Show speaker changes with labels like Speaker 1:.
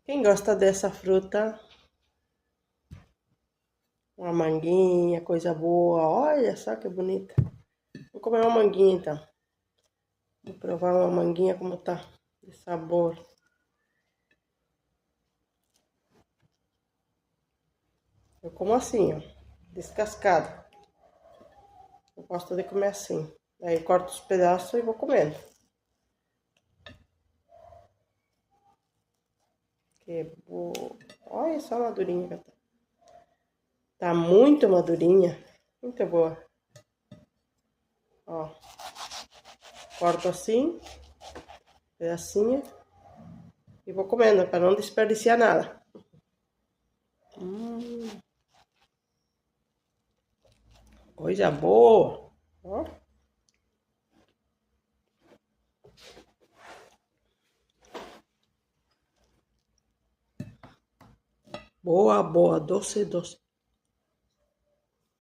Speaker 1: Quem gosta dessa fruta, uma manguinha, coisa boa. Olha só que bonita. Vou comer uma manguinha então. Vou provar uma manguinha como tá de sabor. Eu como assim, ó, descascado. Eu gosto de comer assim. Aí corto os pedaços e vou comendo. Que boa. Olha só a madurinha que tá. Tá muito madurinha. Muito boa. Ó, corto assim, pedacinho. E vou comendo para não desperdiciar nada. Coisa boa. Ó. Boa, boa, doce, doce.